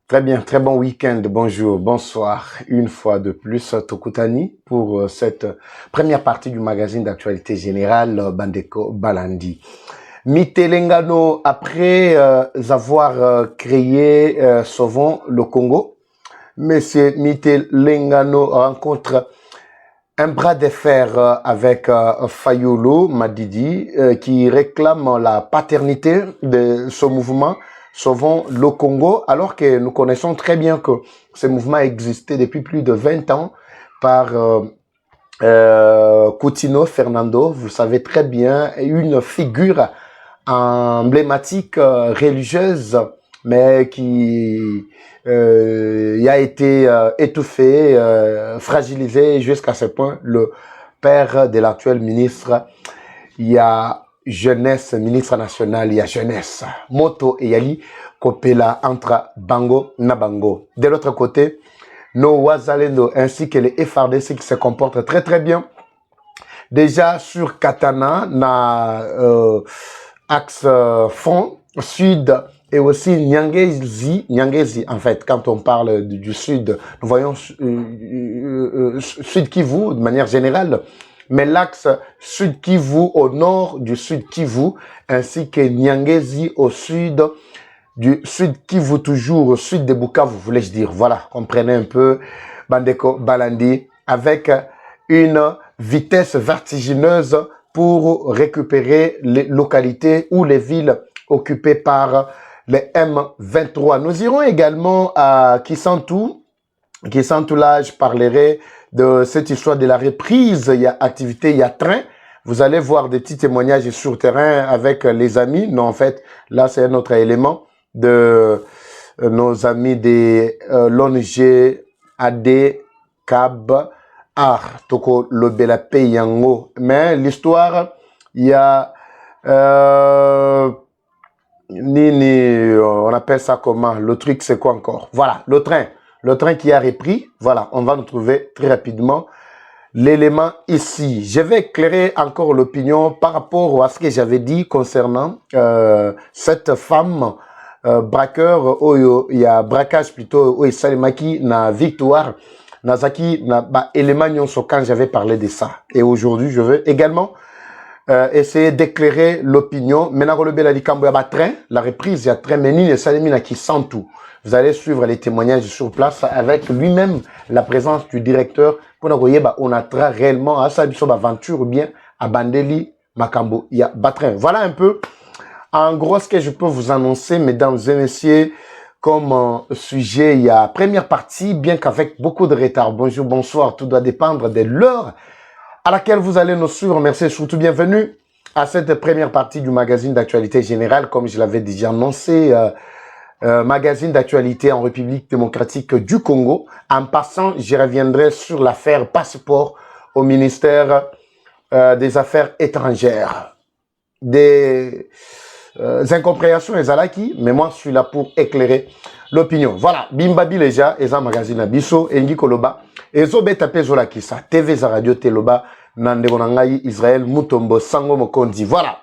Très bien, très bon week-end, bonjour, bonsoir, une fois de plus, Tokutani, pour cette première partie du magazine d'actualité générale Bandeko Balandi. Mitelengano, après avoir créé Sauvons le Congo, Monsieur Mitelengano rencontre un bras de fer avec Fayulu Madidi qui réclame la paternité de ce mouvement Sauvons le Congo, alors que nous connaissons très bien que ce mouvement existait depuis plus de 20 ans par Coutinho Fernando, vous savez très bien, une figure emblématique religieuse, mais qui a été étouffé, fragilisé jusqu'à ce point. Le père de l'actuel ministre, il y a jeunesse, ministre national, il y a jeunesse. Moto et Yali, Kopela entre Bango na Bango. De l'autre côté, nos Wazalendo ainsi que les FRDC qui se comportent très très bien. Déjà sur Katana, na axe front sud et aussi Nyangezi en fait, quand on parle du sud, nous voyons Sud Kivu de manière générale, mais l'axe Sud Kivu au nord du Sud Kivu, ainsi que Nyangezi au sud du Sud Kivu, toujours au sud de Bukavu, voulais-je dire. Voilà, comprenez un peu, Bandeko Balandi, avec une vitesse vertigineuse pour récupérer les localités ou les villes occupées par les M23. Nous irons également à Kisantu. Kisantu, là, je parlerai de cette histoire de la reprise. Il y a activité, il y a train. Vous allez voir des petits témoignages sur terrain avec les amis. Non, en fait, là, c'est un autre élément de nos amis de l'ONG AD CAB. Toko Lobela Yango. Mais l'histoire, il y a on appelle ça comment? Le truc, c'est quoi encore? Voilà, le train qui a repris. Voilà, on va nous trouver très rapidement l'élément ici. Je vais éclairer encore l'opinion par rapport à ce que j'avais dit concernant cette femme braqueur. Il y a braquage plutôt. Oui, Salimaki na victoire. Nazaki na élément nyonso quand j'avais parlé de ça. Et aujourd'hui, je veux également essayer d'éclairer l'opinion. Maintenant, le bel alikambo ya train, la reprise, il y a train menine et salimina qui sent tout. Vous allez suivre les témoignages sur place avec lui-même la présence du directeur pour nous voyez on attra réellement à sa aventure ou bien à Bandeli Makambo. Il y a train. Voilà un peu en gros ce que je peux vous annoncer, mesdames et messieurs. Comme sujet, il y a première partie, bien qu'avec beaucoup de retard. Bonjour, bonsoir, tout doit dépendre de l'heure à laquelle vous allez nous suivre. Merci et surtout bienvenue à cette première partie du magazine d'actualité générale, comme je l'avais déjà annoncé, magazine d'actualité en République démocratique du Congo. En passant, je reviendrai sur l'affaire passeport au ministère des Affaires étrangères. Des incompréhensions et zalaki, mais moi je suis là pour éclairer l'opinion. Voilà, Bimbabi Leja, Eza Magazine Biso, Engi Koloba, Ezo Beta Pezola Kisa, TV za Radio Teloba, Nandebonangai, Israël, Mutombo, Sango Mokondi. Voilà,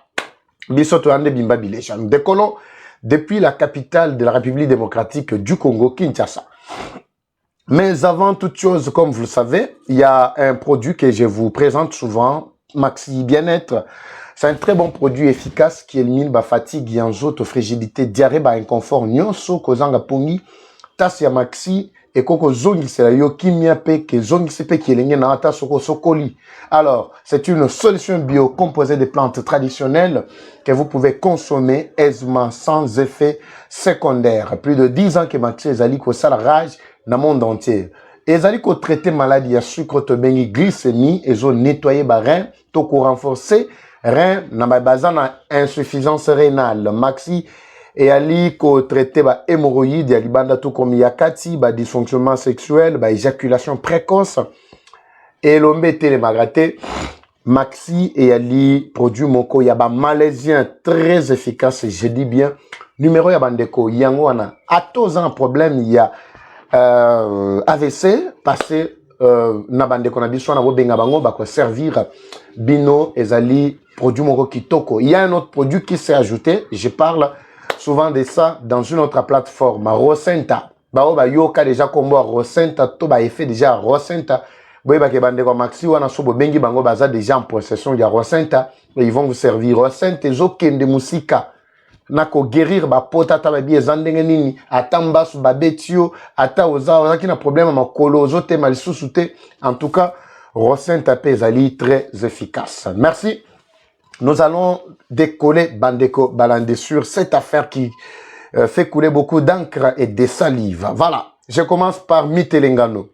Biso Toande Bimbabi Leja. Nous décollons depuis la capitale de la République démocratique du Congo, Kinshasa. Mais avant toute chose, comme vous le savez, il y a un produit que je vous présente souvent, Maxi Bien-être. C'est un très bon produit efficace qui élimine la fatigue, yanzoto, fragilité, diarrhée, inconfort, nyonso, kozanga pongi, tas ya maxi, et koko zongi c'est la yo kimia pe, ke zongi sepe ki elenge na ata soko sokoli. Alors, c'est une solution bio composée de plantes traditionnelles que vous pouvez consommer aisément sans effet secondaire. Plus de 10 ans que maxi ezali ko sala rage na monde entier. Ezali ko traiter maladie ya sucre to bengi glycémie, ezo nettoyer ba rein, to ko renforcer rein na bazana insuffisance rénale. Maxi et ali ko traiter ba hémorroïde ya libanda tout comme yakati ba dysfonctionnement sexuel, ba éjaculation précoce et l'ombe télé magraté. Maxi et ali produit moko ya ba malaisien très efficace, je dis bien. Numéro ya bandeko yango wana atos un problème, il y a AVC passé na bandeko na biso na bobenga bango ba ko servir bino ezali produit moko kitoko. Il y a un autre produit qui s'est ajouté, je parle souvent de ça dans une autre plateforme, Rosenta. ba yoka déjà kombo Rosenta to ba effet déjà Rosenta boye ba ke bande ko maxi wana so bo bengi bango baza déjà en possession ya Rosenta et ils vont vous servir Rosenta ezokende musika nako guérir ba potata ba bi ezandenge nini atamba su ba betio ata oza ki na problème makolo ozote malisusu te en tout cas Rosenta pe ezali très efficace. Merci. Nous allons décoller Bandeko Balande sur cette affaire qui fait couler beaucoup d'encre et de salive. Voilà, je commence par Mitelengano.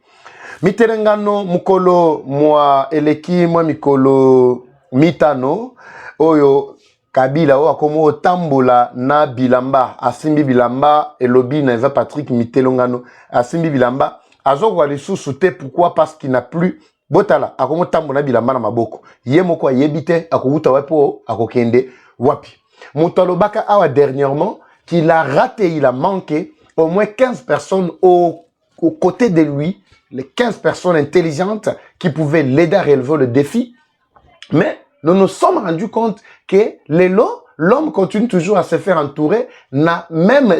Mitelengano, Mukolo, moi, Eleki, moi, Mikolo, Mitano, Oyo, Kabila, Oyo, Akomo, Tambola, Na Bilamba, Asimbi Bilamba, Elobi, Neva Patrick Mitelengano, Asimbi Bilamba, Azo Walisu Soute, pourquoi? Parce qu'il n'a plus Botala, Akomo Tambola Bilamba na Maboko. Yemoko, Yebite, Akouta Wapo, Akokende, Wapi. Moutalobaka Awa dernièrement, qu'il a raté, il a manqué au moins 15 personnes aux côtés de lui, les 15 personnes intelligentes qui pouvaient l'aider à relever le défi. Mais nous nous sommes rendus compte que l'homme continue toujours à se faire entourer les mêmes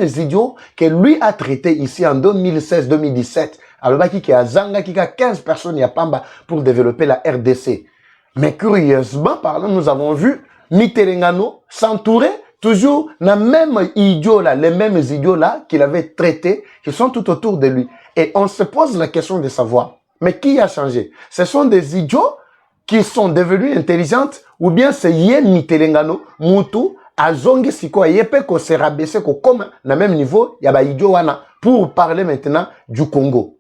idiots que lui a traités ici en 2016-2017. Alors, qui a Zanga, qui a 15 personnes, il y a Pamba pour développer la RDC. Mais curieusement parlant, nous avons vu Mitelengano s'entourer toujours les mêmes idiots là qu'il avait traités, qui sont tout autour de lui. Et on se pose la question de savoir, mais qui a changé? Ce sont des idiots qui sont devenus intelligentes, ou bien c'est Yen Mitelengano, Moutou, Azongi Siko, Yepe, ko se rabaisser, ko comme, na même niveau, yaba idiot wana, pour parler maintenant du Congo.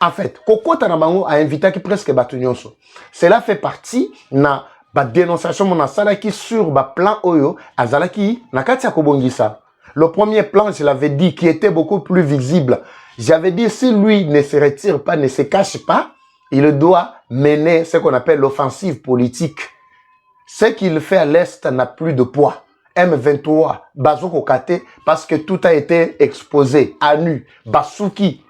En fait, Koko Tanabango a invité qui presque Batunyonso. Cela fait partie na ba dénonciation mon salaki sur ba plan Oyo, Azalaki, Nakatia Kobongisa. Le premier plan, je l'avais dit, qui était beaucoup plus visible. J'avais dit, si lui ne se retire pas, ne se cache pas, il doit mener ce qu'on appelle l'offensive politique. Ce qu'il fait à l'Est n'a plus de poids. M23, Bazoko Kate, parce que tout a été exposé à nu, Basuki.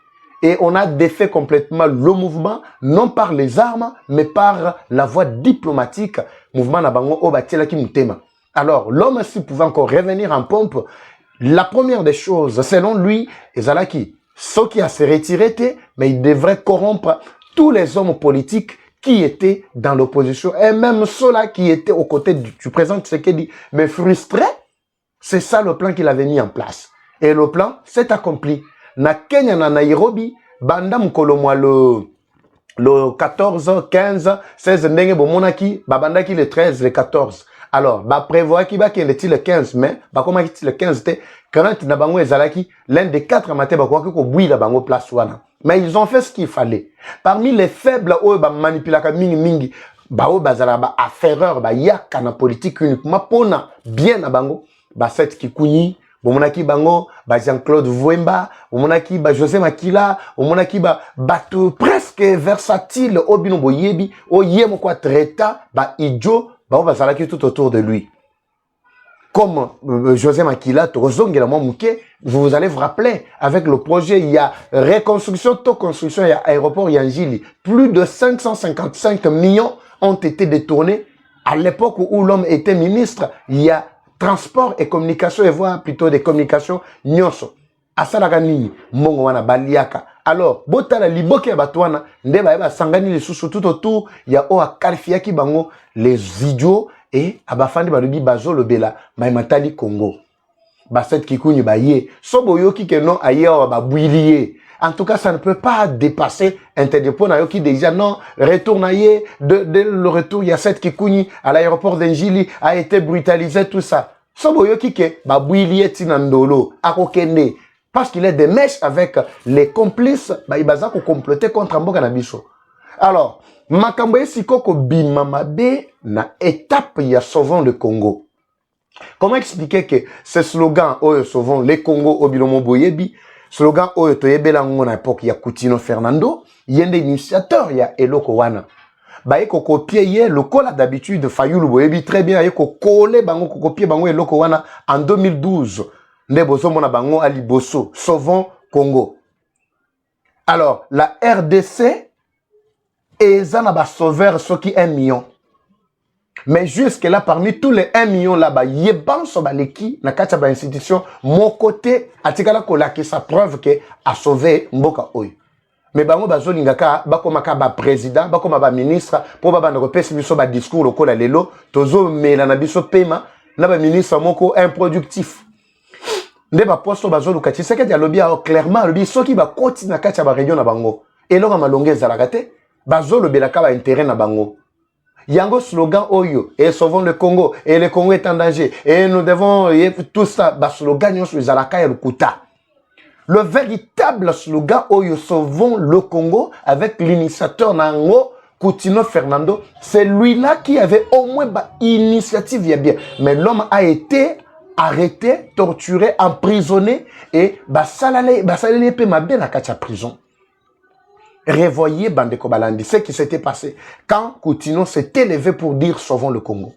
Et on a défait complètement le mouvement, non par les armes, mais par la voie diplomatique. Mouvement Nabango Obatela Kimutema. Alors, l'homme, s'il pouvait encore revenir en pompe, la première des choses, selon lui, Ezalaki, ce qui a se retiré, mais il devrait corrompre tous les hommes politiques qui étaient dans l'opposition, et même ceux-là qui étaient aux côtés du président Tshisekedi, mais frustrés. C'est ça le plan qu'il avait mis en place. Et le plan s'est accompli. Na Kenya, na Nairobi, banda mkolomwa le 14, 15, 16, ndenge bomonaki, babandaki le 13, le 14. Alors, ba prévoit qui va qu'il est le 15 mai, ba comment le 15 te, quand na bango ezalaki, l'un des 4 matins ba quoi que boui la bango place wana. Mais ils ont fait ce qu'il fallait. Parmi les faibles oh ba manipulaka mingi ba o bazala ba affaireur ba yaka na politique uniquement pona bien na bango, ba set kikuni Omonaki bango, ba Jean-Claude Vouemba, omonaki ba José Makila, omonaki ba bateau presque versatile, obino boyebi, oyemo kwa treta, ba idjo, ba bazalaki tout autour de lui. Comme José Makila, vous allez vous rappeler, avec le projet, il y a reconstruction, construction, il y a aéroport Yangili. Plus de 555 millions ont été détournés. À l'époque où l'homme était ministre, il y a transport et communication, et voire plutôt des communications, nyonso. Asalagani, mongo wana baliaka. Alors, botala liboke ya batwana, ndeba eba sangani les sous tout autour, il y a oa kalifiaki bango, les idiots, et abafandi balubi bazo le bela, maimatali Congo. Baset kikuni baye, sobo ki ke non aye oa babouiliye. En tout cas, ça ne peut pas dépasser Interdépôt na yoki déjà non, retourne aye, dès le retour, il y a cette kikuni à l'aéroport d'Engili a été brutalisé, tout ça. Sobo yoki ke babouiliye tinandolo, akokende. Parce qu'il est des mèches avec les complices, bah, il va comploter contre Mboka Nabiso. Alors, Makamboye Sikoko Bimamabe na étape ya sauvons le Congo. Comment expliquer que ce slogan Oyo sauvons le Congo au Bilomo Boyebi, slogan Oyo Toyebela Ngon à l'époque ya Coutinho Fernando, il y a des initiateurs ya Eloko Wana. Bah, il copier le cola d'habitude Fayulu Boyebi très bien, il coller bango copier bango Eloko Wana en 2012. Ndeboso mona bango ali boso, sauvons Congo. Alors, la RDC est un sauveur ce qui est 1 million. Mais jusque-là, parmi tous les 1 million là-bas, yeban sobaleki, na kacha ba institution, mon côté, atikala kolaki sa preuve que a sauvé Mboka Oyo. Mais bango bazo lingaka, bako maka ba président, bako ba ministre, pour ba bande repesi biso ba discours lokola lelo, tozo mela na biso pema, na ba ministre moko improductif. Nde ba posto bazo lukati, seke dia lobby a clairement, lobby soki ba koti na kacha ba région na bango. Et là, malongé zalakate, bazo le belaka ba intérêt na bango. Yango slogan Oyo, et sauvons le Congo, et le Congo est en danger, et nous devons, et tout ça, bah slogan yon sur Zalaka et le Kouta. Le véritable slogan Oyo, sauvons le Congo, avec l'initiateur Nango, Coutinho Fernando, c'est lui-là qui avait au moins bah, initiative, il y a bien. Mais l'homme a été arrêté, torturé, emprisonné, et bah salale pe ma bien à kacha prison. Revoyez Bandeko Balandi, ce qui s'était passé quand Coutinho s'était levé pour dire sauvons le Congo.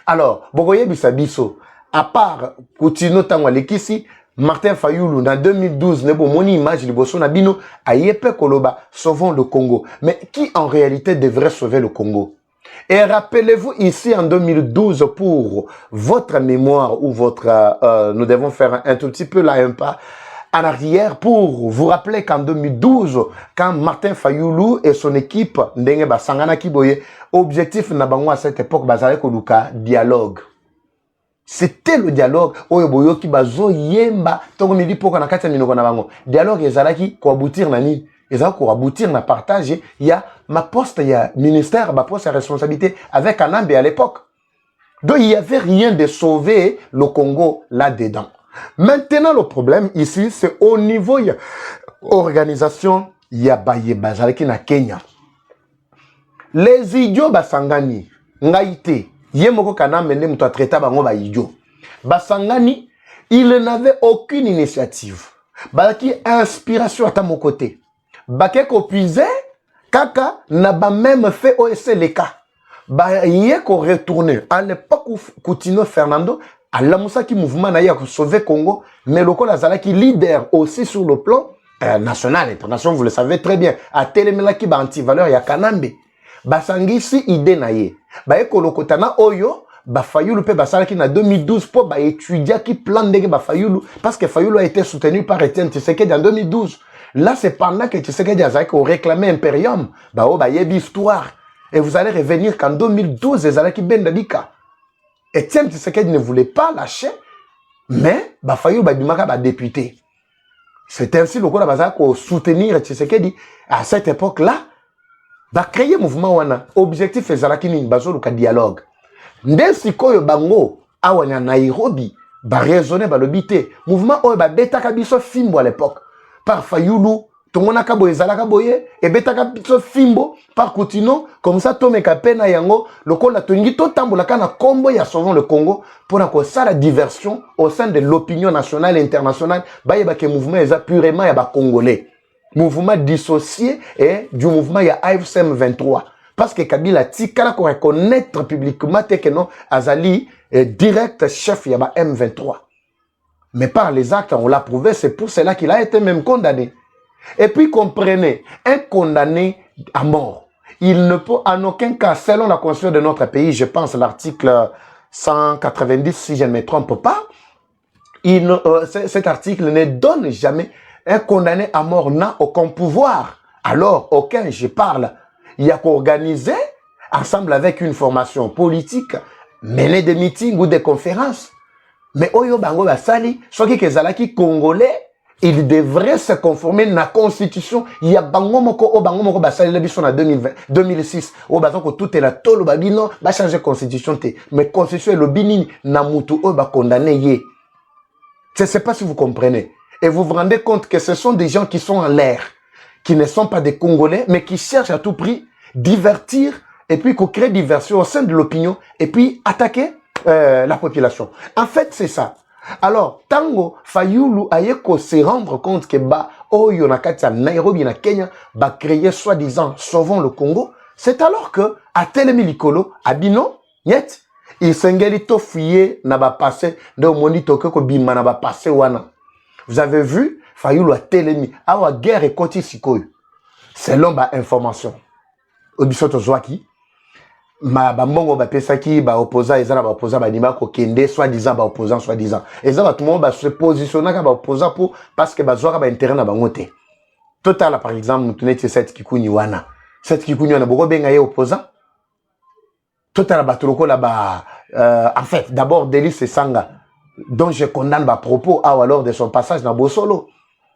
Alors, vous voyez Bissabiso, à part Coutinho Tangwalekisi, Martin Fayoulou, en 2012, nebo moni image liboso na bino, ayepe koloba, sauvons le Congo. Mais qui en réalité devrait sauver le Congo? Et rappelez-vous ici en 2012, pour votre mémoire ou votre, nous devons faire un tout petit peu là un pas en arrière pour vous rappeler qu'en 2012, quand Martin Fayoulou et son équipe, Ndenge Basangana Kiboye, objectif Nabango à cette époque, Bazare Koluka, dialogue. C'était le dialogue. Oyo boyo ki bazo yemba. Tongo midi poko na kati minoko na bango. Dialogue ezalaki ko aboutir na nini? Ezalaki ko aboutir na partage. Il y a ma poste, il y a ministère, ma poste à responsabilité avec Anambe à l'époque. Donc il n'y avait rien de sauver le Congo là-dedans. Maintenant, le problème ici, c'est au niveau de l'organisation Yabaye Bazalaki na Kenya. Les idiots Basangani, Ngaïté, Yemoko Kana Mende Mouta Treta Bango ba idiot. Basangani, il n'avait aucune initiative. Balaki inspiration à mon côté. Bakeko puisait, Kaka n'a pas même fait OSC les cas. Yeko retourné. À l'époque où Coutinho Fernando, à la Moussa qui mouvement n'a pour sauver Congo, mais le Kolazala qui leader aussi sur le plan national, international, vous le savez très bien. À Télémela qui ba anti-valeur, il y a Kanambe. Basangi si idée naïe. Ba eko lokotana oyo, ba Fayoulou pe basala qui na 2012 pour ba étudier qui plan de ba Fayoulou, parce que Fayoulou a été soutenu par Etienne Tshisekedi en 2012. Là, c'est pendant que Tshisekedi a réclamé Imperium, ba o ba yebi histoire. Et vous allez revenir qu'en 2012, les Alaki Bendabika. Etienne Tshisekedi ne voulait pas lâcher, mais Bafayou Badimaka va député. C'est ainsi le Kola Bazar pour soutenir Tshisekedi à cette époque-là. Va créer mouvement wana. Objectif est Zalakini Bazo le dialogue. Ndensi Koyo Bango, Awana Nairobi, va raisonner, va l'obiter. Mouvement Oyo ba beta kabiso fimbo à l'époque. Par Fayoulou, Tongona Kaboye, Zalaka Boye, et beta kabiso fimbo, par Coutinho, comme ça, Tome Kapena Yango, le Kola Tongi, tout tamboula kana combo ya sauvons le Congo, pour que ça la diversion au sein de l'opinion nationale et internationale, bah y'a que mouvement est purement y'a congolais. Mouvement dissocié et du mouvement y'a AFCM 23. Parce que Kabila Tikala qu'on reconnaître publiquement que non, Azali est direct chef y'a M23. Mais par les actes, on l'a prouvé, c'est pour cela qu'il a été même condamné. Et puis comprenez, un condamné à mort, il ne peut en aucun cas, selon la constitution de notre pays, je pense l'article 190, si je ne me trompe pas, cet article ne donne jamais un condamné à mort n'a aucun pouvoir. Alors, aucun, je parle, il y a qu'organiser, ensemble avec une formation politique, mener des meetings ou des conférences. Mais Oyo Bango Basali, soit qui est congolais, il devrait se conformer à la constitution. Il y a Bango Moko, O Bango Moko Basali, la bison en 2006. O Bango tout est là, tout le babino, va changer constitution. Mais constitution est le bini, Namutu, O ba condamné yé. Je ne sais pas si vous comprenez. Et vous vous rendez compte que ce sont des gens qui sont en l'air, qui ne sont pas des Congolais, mais qui cherchent à tout prix divertir, et puis qu'on crée diversion au sein de l'opinion, et puis attaquer la population. En fait, c'est ça. Alors, Tango Fayoulou ayeko se rendre compte que ba Oyo Nakati Nairobi na Kenya ba créer soi-disant sauvons le Congo, c'est alors que à Telemilikolo, à Bino, niet, il s'engeli to fouiller na ba passé de monito ko bima na ba passé wana. Vous avez vu, Fayoulou a Telemi, awa guerre et koti sikoyo. Selon ba information. Obisoto Zwaki. bambongo bapesaki opposant ezana opposant banima ko kende soi-disant opposant soi-disant ezana tout le monde se positionnaka opposant pour parce que bazwaka ba intérêt na bango te. Total par exemple mutuneti cette kikuni wana boko benga ye opposant total batuloko là en fait d'abord Délice Sanga dont je condamne ba propos alors de son passage dans Bosolo,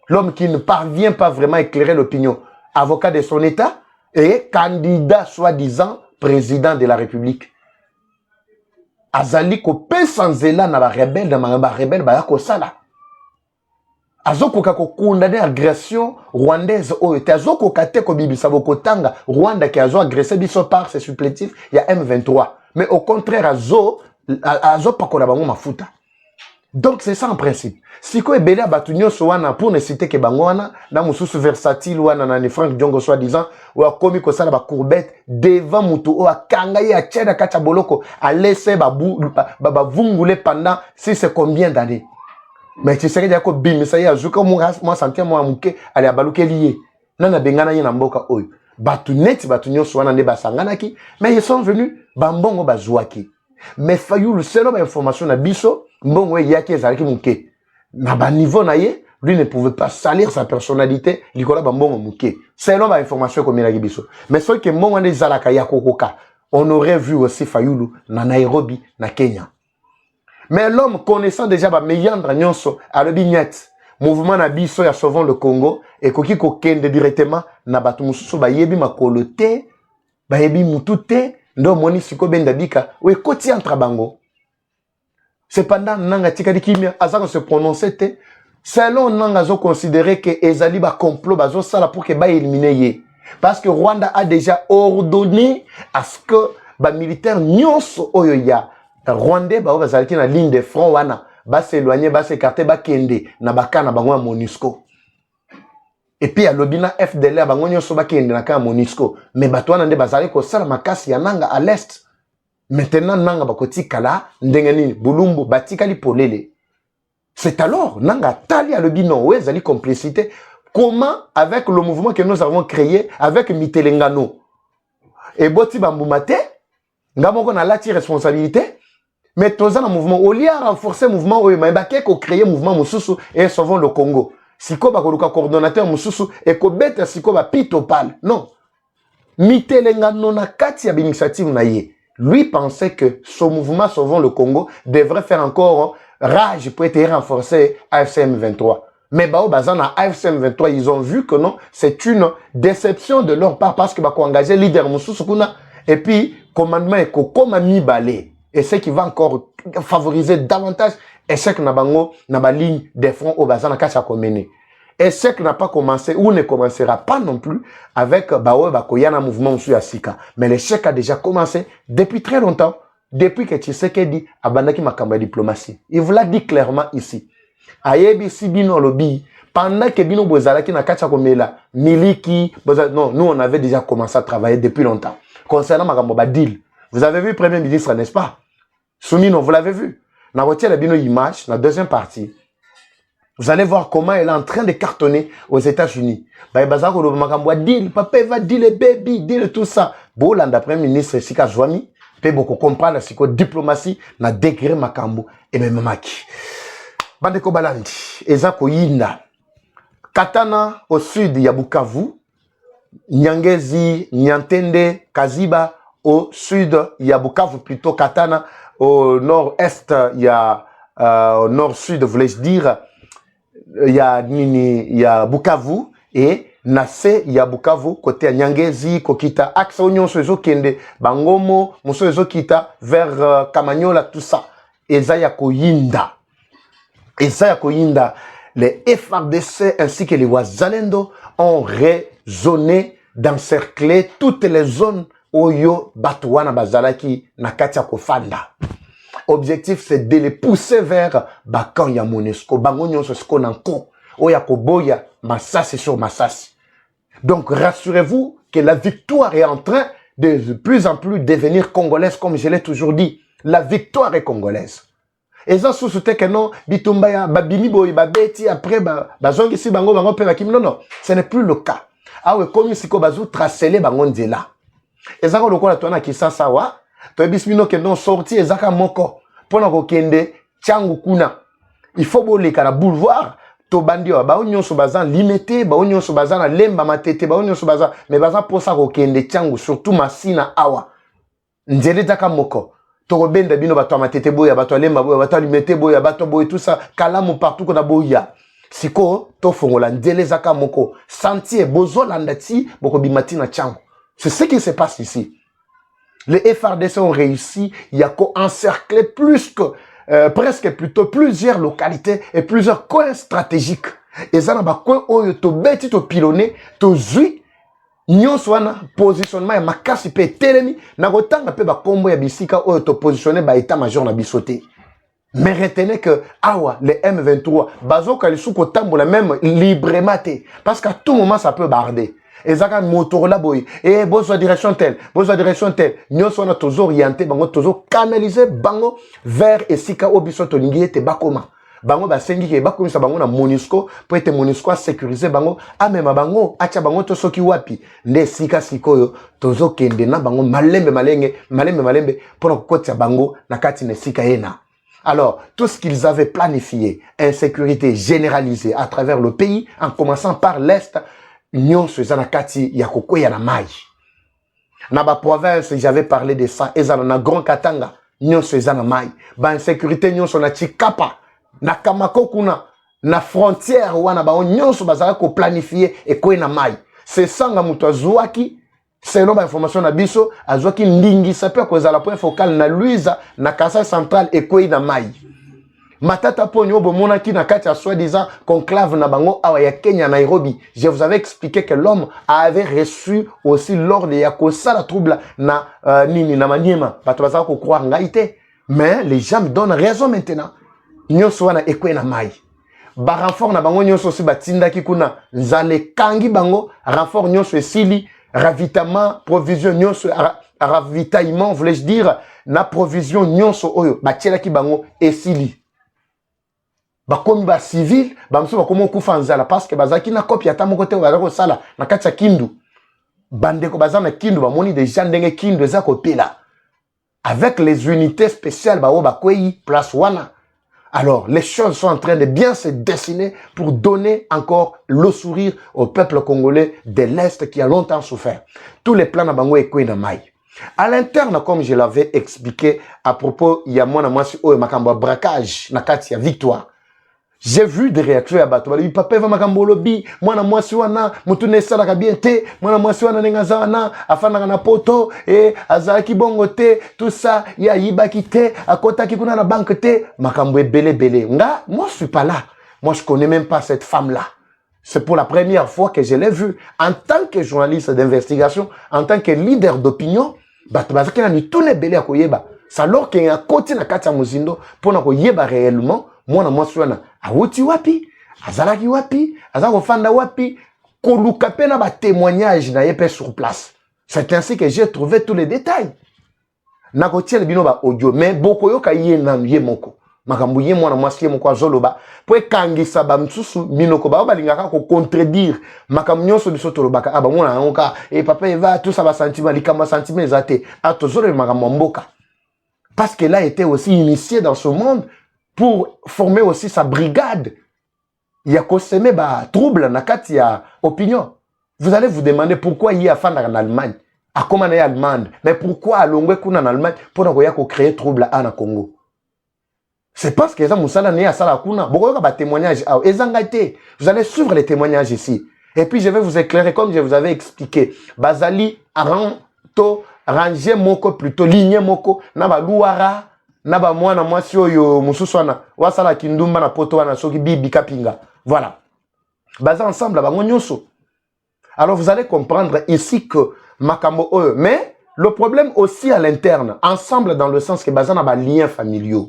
l'homme qui ne parvient pas vraiment à éclairer l'opinion, avocat de son état et candidat soi-disant président de la République. Azali ko pessanzela na ba rebelle ba ko sala. Azoko ka ko condamner agression rwandaise o te azoko kate ko bibisa boko tanga Rwanda qui a agressé biso par ses supplétifs il y a M23. Mais au contraire azo pa ko na bango mafuta. Donc c'est ça en principe. Si ko ebele batunyo so wana pour ne citer que bango wana na mususu versatile wana na ni Frank Diongo soi-disant ou a komi ko sala ba courbette devant mutu o akanga ya tcheda kacha boloko a laissé ba vungule pendant si c'est combien d'années. Mais tu sais que yako bimisa ya zuka moi sentir moi muke ali abaluke lié. Nana bengana yina mboka oyo. Batunyo so wana ne basangana ki mais ils sont venus bambongo bazwaki. Mais Fayulu le seul information na biso mbongo yaki ezalaki muke. Na ba niveau na ye, lui ne pouvait pas salir sa personnalité, likola bambongo muke. C'est l'homme information comme la biso. Mais ce que mbongo ne zalaka ya kokoka, on aurait vu aussi Fayulu na Nairobi, na Kenya. Mais l'homme connaissant déjà ba meyandra nyonso à le bignet, mouvement na biso ya sauvons le Congo et koki ko kende directement na batu mususu ba yebi makolo te, ba yebi mutu te, ndo moni siko benda bika, we koti entre bango. Cependant, Nanga Tikadi Kimia, Azan se prononcer, selon Nanga zo considéré que Ezali ba complot bazo sala pour que ba éliminer. Parce que Rwanda a déjà ordonné à ce que ba militaire nyonso oyoya Rwandais ba bazalaki na ligne de front wana ba s'éloigner ba s'écarter ba kende na bakana bango MONUSCO. Et puis à l'obina FDLR bango nyonso ba kende na ka MONUSCO. Mais bato wana nde bazali ko sala makasi ya Nanga à l'est. Maintenant, Nanga bakoti kala, ndengeni, bulumbu, batikali polele. C'est alors, Nanga tali a le bino, ouais, zali complicité. Comment, avec le mouvement que nous avons créé, avec Mitelengano, et Boti Bamboumate, Ngaboko na lati responsabilité, mais tous un mouvement, au lieu de renforcer le mouvement, il m'a créé le mouvement Moussousou et sauvons le Congo. Siko bakoluka coordonnateur Moussousou et Kobeta Siko ba pitopal. Non. Mitelengano na kati ya initiative na ye. Lui pensait que ce mouvement Sauvons le Congo devrait faire encore rage pour être renforcé à AFCM 23. Mais Bao Bazan à AFCM 23, ils ont vu que non, c'est une déception de leur part parce que Bako engagé leader Moussou Sukuna et puis commandement est comme mi balé. Et c'est qui va encore favoriser davantage échec Nabango Naba ligne des fronts au Bazan à Kacha Komene. Et ce qui n'a pas commencé ou ne commencera pas non plus avec Baoe Bakoyana mouvement Sika. Mais l'échec a déjà commencé depuis très longtemps, depuis que Tshisekedi a bandaki makamba diplomatie. Il vous l'a dit clairement ici. Ayebi Sibino Lobby, pendant que Bino Bozalaki na Kacha Komela, Miliki, non, nous on avait déjà commencé à travailler depuis longtemps. Concernant Makambo Deal, vous avez vu le Premier ministre, n'est-ce pas? Soumino, vous l'avez vu. Na retient la Bino image, la deuxième partie. Vous allez voir comment elle est en train de cartonner aux États-Unis. Deal, papa va deal baby, deal tout ça. Bolanda Premier ministre Sika Zwami, peut beaucoup comprendre la diplomatie na degré makambo et même mamaki. Bandeko Balandi, Ezako Yinda. Katana au sud, il y a Bukavu. Nyangezi, Nyantende, Kaziba au sud, il y a Bukavu plutôt. Katana au nord-est, il y a au nord-sud, voulais-je dire. Il y a Bukavu et Nase, il y a Bukavu, côté Nyangezi, Kokita, Axe Onyon, Sozo Kende, Bangomo, Moussozo Kita, vers Kamanyola, tout ça. Ezaya Koyinda. Ezaya Koyinda. Les FRDC ainsi que les Wazalendo ont raisonné d'encercler toutes les zones Oyo, Batouana, Bazalaki, Nakatia Kofanda. Objectif, c'est de les pousser vers Bakan ya Monesco. Bangonyon se skon anko. Oya Koboya, Massassi sur Massassi. Donc, rassurez-vous que la victoire est en train de plus en plus devenir congolaise, comme je l'ai toujours dit. La victoire est congolaise. Et ça, sous-souté que non, Bitumbaya, Babimi Boy, Babeti, après, Bazongi si Bango, Bango, Pevakim. Non, non, ce n'est plus le cas. Ah ouais, comme si Bazou tracelé Bango Ndela. Et ça, on le voit, qui ça, wa. To bismino ke non sorti ezaka moko. Pona ko kende changu kuna. Il faut boleka na boulevard. To bandio ba onyo so bazan limité, ba onyo so bazan lemba matete, ba onyo so bazan mais bazan pour ça ko kende changu surtout masina awa. Nzele zaka moko. To benda bino bato matete boya, bato lemba boya, bato limité boya, bato boya tout ça, kalamu partout ko na boya. Siko to fongola nzele zaka moko. Sentier bozo landati boko bimati na changu. C'est ce qui se passe ici. Les FRDC ont réussi, il y a encerclé plus que presque plutôt plusieurs localités et plusieurs coins stratégiques. Et ça n'a pas coin où to beti to pilonné, to zui, nyonso wana positionnement ya makasi pe telemi, na kotanga pe ba kombo ya bisika où to positionné ba état-major na bisoté. Mais retenez que awa les M23 bazo kalisu ko tambola même librement parce qu'à tout moment ça peut barder. Et ça quand moteur là boy et besoin direction telle nyonso na toujours orienté bango toujours canaliser bango vers esika obiso to lingi te bakoma bango ba sengi ke bakomisa bango na MONUSCO pour être MONUSCO sécuriser bango amema bango acha bango to soki wapi nde sika sikoyo tozo kende na bango malembe pour kotia bango na kati na sika yena. Alors, tout ce qu'ils avaient planifié, insécurité généralisée à travers le pays, en commençant par l'Est, nyonso ezana kati ya kokwea na mai. Na ba province, j'avais parlé de ça, ezana na Grand Katanga, nyonso ezana mai. Ba insécurité nyonso na Chikapa, na Kamako kuna, na frontière wana ba nyonso bazala ko planifier et ko na mai. C'est sanga muto azwaki, selon ba information na biso, azwaki ndingi ça peut causer la point focal na Luiza, na Kasai central et ko na mai. Matata ponyo bomona ki na kati ya soi-disant conclave na bango awa ya Kenya Nairobi. Je vous avais expliqué que l'homme avait reçu aussi l'ordre ya kosala trouble na nini na Maniema. Bato bazaka ko croire ngaite. Mais les gens me donnent raison maintenant. Nyonso wana ekwe na mai. Ba renfort na bango nyonso si batinda ki kuna nzale kangi bango renfort nyonso esili ravitaillement provision nyonso ravitaillement voulais-je dire na provision nyonso oyo batiela ki bango esili. Bakomi ba civil, bamso bakomo kufa nzala parce que bazaki na copie ata moko te bazako sala na kati ya Kindu. Bandeko bazana Kindu bamoni déjà ndenge Kindu eza kopela. Avec les unités spéciales bao bakwei place wana. Alors, les choses sont en train de bien se dessiner pour donner encore le sourire au peuple congolais de l'Est qui a longtemps souffert. Tous les plans na bango ekwe na mai. À l'interne, comme je l'avais expliqué à propos, il y a moi makambo braquage na kati ya Victoire. J'ai vu des réactions à bateau. Papa va makambo lobi, mwana mwasi wana, mutune sala kabiente, mwana mwasi wana nengaza wana, afana na poto, azaki bongo te, tout ça, ya yibaki te, akota ki kuna na banque te, makambo bele. Nga, moi je suis pas là. Moi je connais même pas cette femme-là. C'est pour la première fois que je l'ai vue. En tant que journaliste d'investigation, en tant que leader d'opinion, bato bazaki na mitune bele ya koyeba. C'est alors qu'il y a un côté na kati ya muzindo, pour na koyeba réellement, mwana mwasi wana awuti wapi azalaki wapi azako fanda wapi koluka pe na ba témoignage na yepe sur place. C'est ainsi que j'ai trouvé tous les détails. Na kotiel bino ba audio mais boko yoka ye na ye moko makambu ye mwana mwasi ye moko azoloba po ekangisa ba msusu minoko ba balingaka ko contredire makambu nyonso biso tolobaka aba mwana ngoka et papa eva tout ça ba sentiment likama sentiment ezate atozolo makambu mboka parce que là était aussi initié dans ce monde pour former aussi sa brigade. Il y a causemé ba trouble na kati ya opinion. Vous allez vous demander pourquoi il y a fan en Allemagne. A comment en Allemagne, mais pourquoi à Longwe kuna en Allemagne pour na créer trouble à na Congo. C'est parce que ça musala ne ya sala kuna. Boko ba témoignage a ezangate. Vous allez suivre les témoignages ici. Et puis je vais vous éclairer comme je vous avais expliqué. Bazali aranto ranger moko plutôt ligne moko na ba luara Naba mwana mwasi oyo mususu wana wasala kindumba na poto wana soki bibi kapinga. Voilà. Basé ensemble bango nyonso. Alors vous allez comprendre ici que makambo oyo mais le problème aussi à l'interne ensemble dans le sens que basé na ba liens familiaux.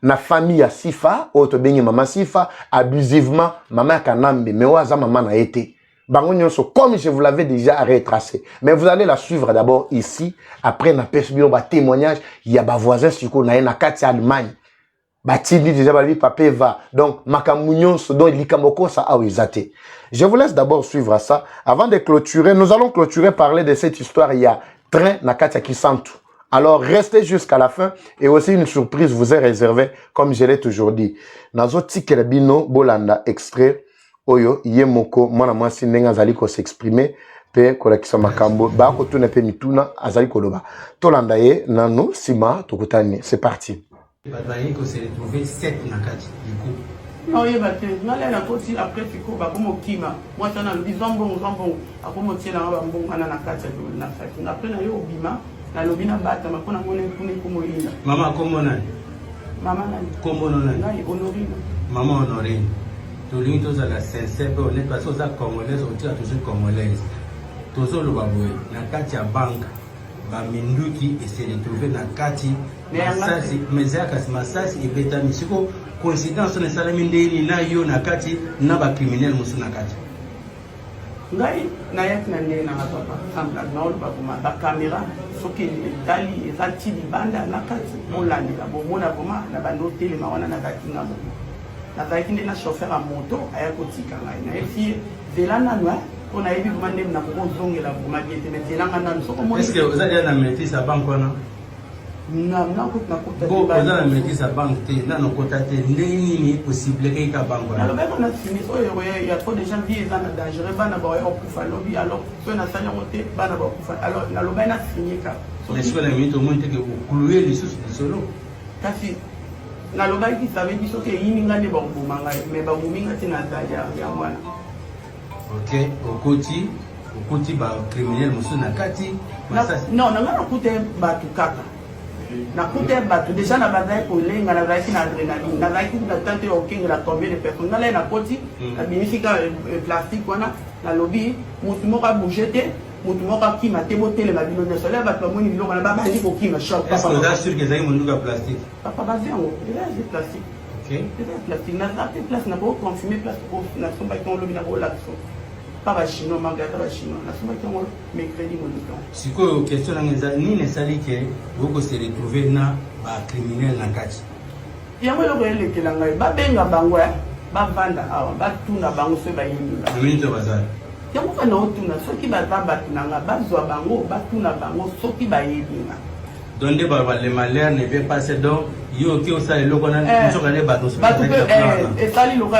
Na famille ya Sifa, oto bengi mama Sifa abusivement mama Kanambe mais waza mama na été. Bango nyonso comme je vous l'avais déjà retracé. Mais vous allez la suivre d'abord ici. Après, na pesbilo ba témoignage. Il y a ba voisin suko na kati Allemagne. Ba tindi déjà ba papa va. Donc, makamu nyonso donc likamoko sa awizate. Je vous laisse d'abord suivre ça. Avant de clôturer, nous allons clôturer parler de cette histoire. Il y a train na kati Kisantu. Alors, restez jusqu'à la fin. Et aussi, une surprise vous est réservée, comme je l'ai toujours dit. Nazo Tikelabino, Bolanda, extrait, Oyo, Yemoko, Mwana Mwasi, Nenga Zaliko s'exprimer, Pe, Kolakisa Makambo, Bako Tune Pe Mituna, Azaliko Loba. Tolanda Ye, Nano, Sima, Tokutani. C'est parti. Badbaïko s'est retrouvé 7 nakati, du coup. Non, il y a des gens qui après Fiko, comme Kima. Moi, je suis un Zambon, à comme Tiela, Nakati, après, il y a Obima. Na lobina bata makona ngone kune kumolinda Mama kombo nani? Mama nani? Kombo nani? Nani Honorine. Mama Honorine. Tolingi toza la sincère pe honnête parce que ça congolaise on tire toujours congolaise. Tozo lo baboye na kati ya banque ba minduki et s'est retrouvé na kati masasi mezaka masasi et beta misiko coïncidence na salami ndeni na yo na kati na ba criminel musu na kati. Ngai na yaki na ndenge na papa sambla na oloba kuma ba caméra soki etali ezati libanda na kati olandela bomona koma na bando telema wana na bakinga mo nazalaki nde na chauffeur ya moto aya kotika ngai nayebi zela nanu mpona yebi kuma ndenge na kokozongela boma bien te mais zelanga nanu soko est ce que ozali na maîtrise ya banque wana Bon, on a la maîtrise à banque, non, côté ndenge nini possible que banque wana. Alors même on a fini so il y a trop de gens qui sont dangereux bana ba yo kufa lobby alors so na sanya moté bana ba kufa alors na loba na fini ka. Mais soit la minute au moins que vous clouer les sous solo. Kasi na loba qui savait dit so que yini ngane ba mbumanga mais ba muminga tina zaja ya mwana. OK, au koti ba criminel musu na kati. Non, na ngana kute ba tukaka. Na kute batu déjà na bazai ko lenga na zaki na adrénaline na zaki na tante au king la tomber les personnes na na koti na binifika plastique wana na lobby mutu moko a bouger te mutu moko ki mate botele ma bino de soleil batu moni biloko na ba bali ko ki ma shop est-ce que vous sûr que zaki munduka plastique papa bazai ngo c'est plastique OK c'est plastique na ta place na ko confirmer place ko na somba ton lobby na ko la so pas chinois mangata ba chinois na somba ton mercredi mon temps siko question ngeza nini sali ke boko se retrouver na ba criminel na kati yango loko elekela ngai ba benga bango ba vanda awa ba tuna bango so ba yindula minito bazali yango kana otuna soki baza batunanga bazwa bango ba tuna bango soki ba yebinga donc de ba les malheurs ne peut passer donc yo ki osa eloko na nzoka ne bato so bato pe esali loka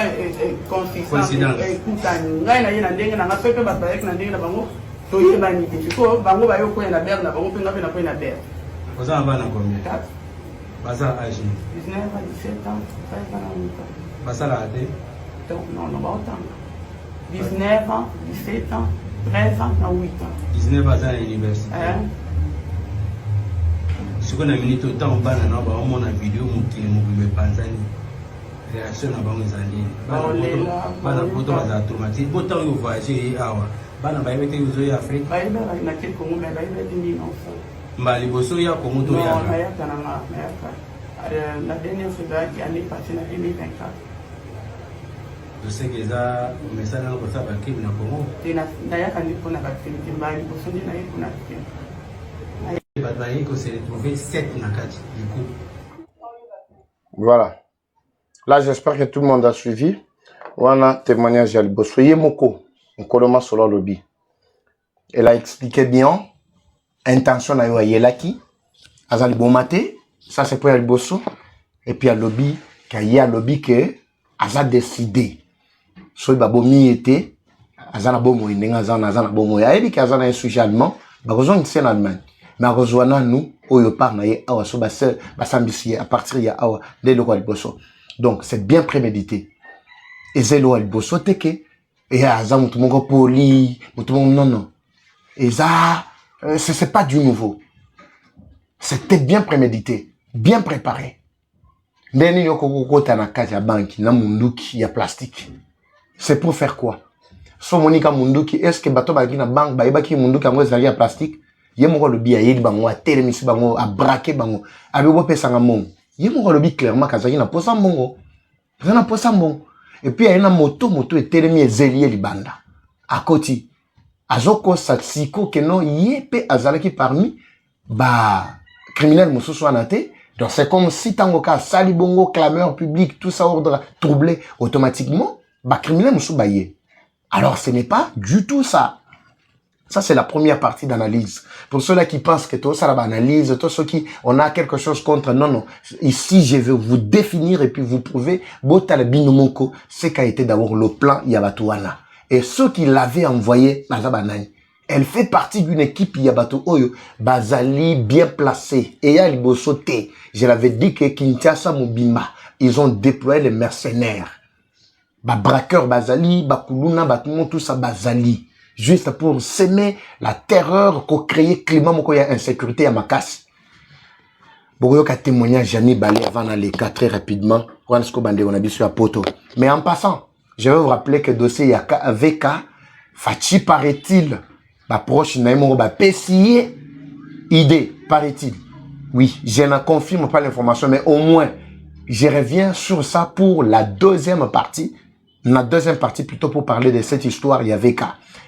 consistance ekutani ngai na ye na ndenge na nga so pe bato bayeki na ndenge na bango toyebani te siko bango bayo koya na bere na bango mpe nga mpe na koya na bere oza na bana combien baza âge 19 à 17 ans 5 ans 8 ans basala te non non baotanga 19 ans 17 ans 13 ans na 8 ans 19 baza na université siko na minute autant bana na ba omona video mokili mobimbe panzani réaction na bango ezali bana poto baza traumatique poto yo voyager awa bana bayebete yo zoya Afrique bayebera na ke Congo mais bayebete ni non mbali boso ya Congo to ya na yaka na yaka la dernière fois qui année passée na 2024 je sais que ça message na ko sa ba kim na Congo na yaka ni pona ba kim mbali boso ni na yaka na Badbaïko s'est retrouvé 7 nakati, du coup. Voilà. Là, j'espère que tout le monde a suivi. Voilà, témoignage à Liboso. Yemoko, Nkoloma Solo Lobby. Elle a expliqué bien intention à Yelaki, Azali Bomate, ça c'est pour Liboso. Et puis à Lobby, qu'il y a Lobby que Azali décidé. Soit Babomi était, Azana Bomo, Azana Bomo, il y a dit qu'Azana est un sujet allemand, Bagozon est en Allemagne. Mais rejoignant nous, au par naïe, awa so basel, basambisi à partir ya awa de lo Liboso. Donc c'est bien prémédité. Et zelo Liboso teke et aza mutu moko poli, mutu non non. Et ça c'est pas du nouveau. C'était bien prémédité, bien préparé. Ndeni yoko kota na kati ya banki na munduki ya plastique. C'est pour faire quoi? So monika munduki est-ce que bato ba na banque ba yebaki munduki yango ezali ya plastique? Yemoko lobi ayeli bango a telemisi bango a braquer bango abi bo pesanga mongo yemoko lobi clairement kazaki na posa mongo na posa mongo et puis ayena moto et telemi ezeli libanda akoti azoko satsiko keno yepe azalaki parmi ba criminel mususu anate donc c'est comme si tango ka sali bongo clameur public tout ça ordre troublé automatiquement ba criminel mususu baye alors ce n'est pas du tout ça. Ça, c'est la première partie d'analyse. Pour ceux-là qui pensent que tout ça, la analyse, tous ceux qui, on a quelque chose contre, non, non. Ici, je vais vous définir et puis vous prouver, Botal Binomoko, c'est qu'a été d'abord le plan Yabatouana. Et ceux qui l'avaient envoyé, Nazabanani, elle fait partie d'une équipe Yabatou Oyo, Bazali bien placée. Et ya Libosote, je l'avais dit que Kinshasa Mobimba, ils ont déployé les mercenaires. Braqueur Bazali, Kuluna, tout ça Bazali. Juste pour semer la terreur, pour créer climat, pour créer insécurité à Makas. Bogoyo ka témoignage Jani Balé avant d'aller très rapidement. Mais en passant, je vais vous rappeler que le dossier Yaka VK, Fachi paraît-il, proche Naïmo, PCI, idée, paraît-il. Oui, je ne confirme pas l'information, mais au moins, je reviens sur ça pour la deuxième partie. La deuxième partie, plutôt pour parler de cette histoire, il y a VK.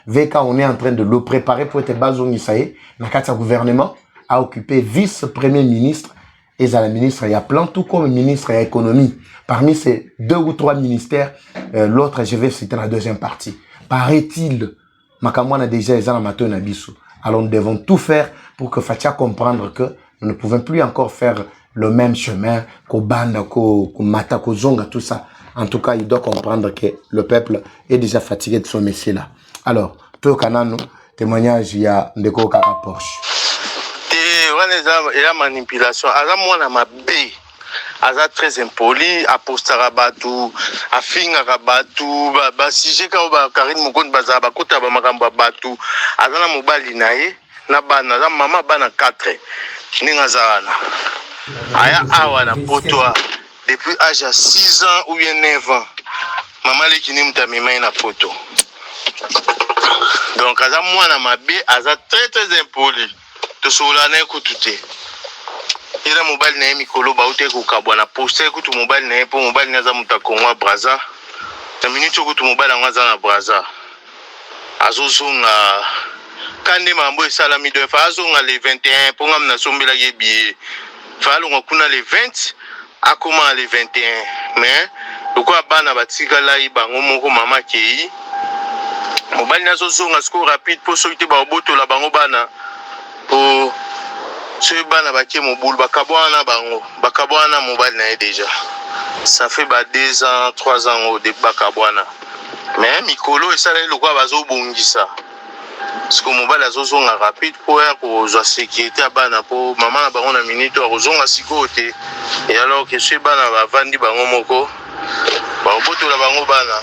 VK, on est en train de le préparer pour être Bazoum Isaïe. Dans le gouvernement a occupé vice-premier ministre. Et à la ministre, il y a plein, tout comme ministre et économie. Parmi ces 2 ou 3 ministères, l'autre, je vais citer la deuxième partie. Paraît-il, Makamwana déjà est en amateur Nabisu. Alors nous devons tout faire pour que Fatia comprendre que nous ne pouvons plus encore faire le même chemin qu'au Banda, qu'au Mata, qu'au Zonga, tout ça. En tout cas, il doit comprendre que le peuple est déjà fatigué de son métier là. Alors, tout le canal, témoignage, il y a Ndeko Kaka Porsche. Et la manipulation, aza mwana mabe, aza très impoli, apostara batu, afingaka batu, ba sije ka ba Karine Mukonde baza ba kota ba makambo batu, aza na mobali na ye, na bana, na mama bana 4. Ninga zana. Aya awa na poto depuis âge à 6 ans ou bien 9 ans. Maman leki ni mutamima na poto. Donc aza mwana mabe, aza très impoli. Tosolana ekutute. Ila mobile na mikolo ba ute ko kabwana poster kutu mobile na po mobile na za mutakonwa Braza. Na minute kutu mobile na za na Braza. Azozonga kande mambo esala mi de fa azonga le 21 po ngam na sombela ye billet. Fa longa kuna le 20 akoma le 21 mais lokwa bana batika la ibango moko mama kei. Mobile na zozonga score rapide po soki ba oboto la bango bana. Pour ceux bana baké mobile bakabwana bango bakabwana mobile na déjà ça fait 2 ans 3 ans au de bakabwana mais mikolo esala lokwa bazo bongisa parce que mobile azozonga rapide pour za sécurité bana pour maman na bango na minute azozonga sikote et alors que ceux bana bavandi bango moko ba oboto la bango bana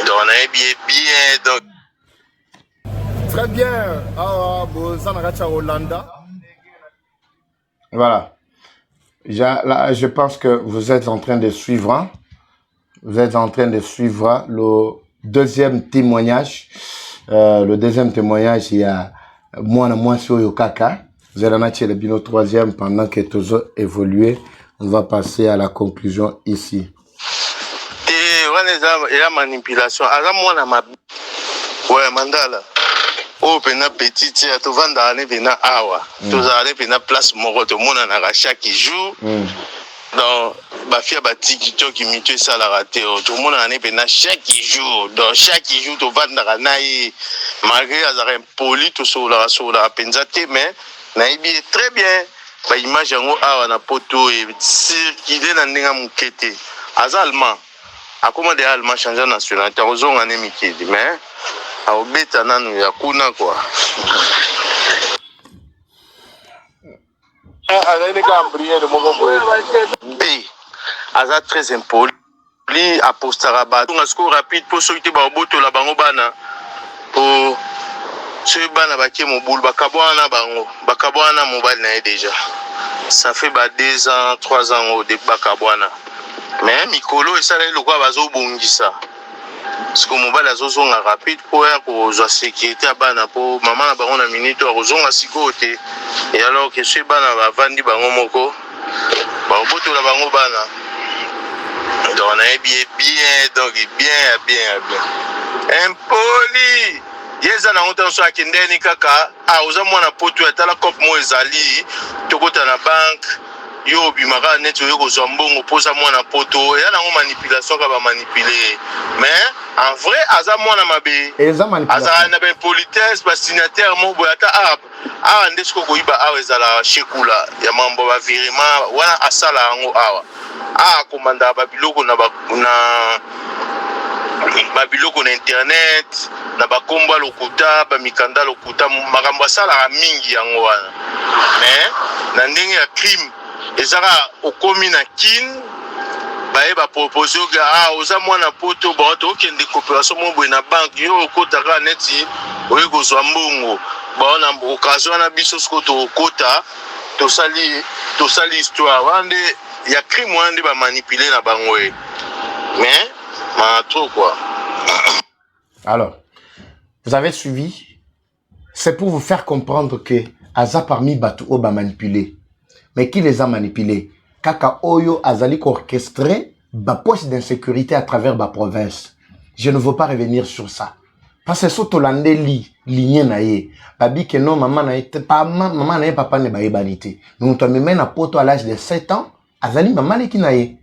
donc on a bien donc très bien. Voilà. Là, je pense que vous êtes en train de suivre. Hein? Vous êtes en train de suivre le deuxième témoignage. Le deuxième témoignage, il y a moi sur Yokaka. Vous allez en attirer le troisième pendant que tout a évolué. On va passer à la conclusion ici. Et la manipulation. Ouais, Mandala. Oh, pena petite, tu vas dans les pena awa. Tu vas aller pena place moro, tout le monde en a chaque jour. Dans ma fille a TikTok qui m'y tue ça la raté. Tout le monde en a pena chaque jour. Dans chaque jour, tu vas dans la naïe. Malgré la poli, tout sur la penzate, mais naïbi est très bien. Bah, image en haut, awa na poto et circulé dans les mouquetés. Az allemand. A comment des Allemands changent de nationalité? Aux on en est mikedi, mais. Au beta nanu ya kuna quoi. B. Aza très impoli. Apostara batu. On a score rapide pour ceux qui ba boto la bango bana. Pour ceux bana baké mobile bakabwana bango. Bakabwana mobile na déjà. Ça fait 2 ans 3 ans au de bakabwana. Mais mikolo esala lokwa bazo bongisa. Parce que mobile azozonga rapide pour za sécurité bana pour maman na bango na minute azozonga sikote et alors que ceux bana bavandi bango moko ba oboto la bango bana donc on a bien donc bien impoli yeza na honte so akendeni kaka oza mwana poto atala cop mo ezali tokota na banque yo bimaka net yo ko zambongo posa mwana poto ya nango manipulation ka ba manipuler mais en vrai aza mwana mabe eza manipulation aza na ben politesse ba signataire mo boyata awa nde siko koyiba awa ezala shekula ya mambo ba virement wana asala yango awa komanda babiloko na babiloko na internet na bakombo lokuta bamikanda lokuta makambo asalaka mingi yango wana mais na ndenge ya crime ezaka okomi na kin baye bapropose oka oza mwana poto baoto okende coopération mo boye na banke yo okotaka neti oye kozwa mbongo baona occasion na biso siko tokota tosali histoire wana nde ya crime wana nde bamanipule na bango mais trop quoi. Alors, vous avez suivi, c'est pour vous faire comprendre que Aza parmi Batu Oba manipulé. Mais qui les a manipulés? Kaka Oyo Azali orchestré ba poche d'insécurité à travers ma province. Je ne veux pas revenir sur ça. Parce que soto lande lignée naie. Babi que non, maman naie papa ne baie banité. Nous t'as mis à poto à l'âge de 7 ans. Azali maman ne qui naie.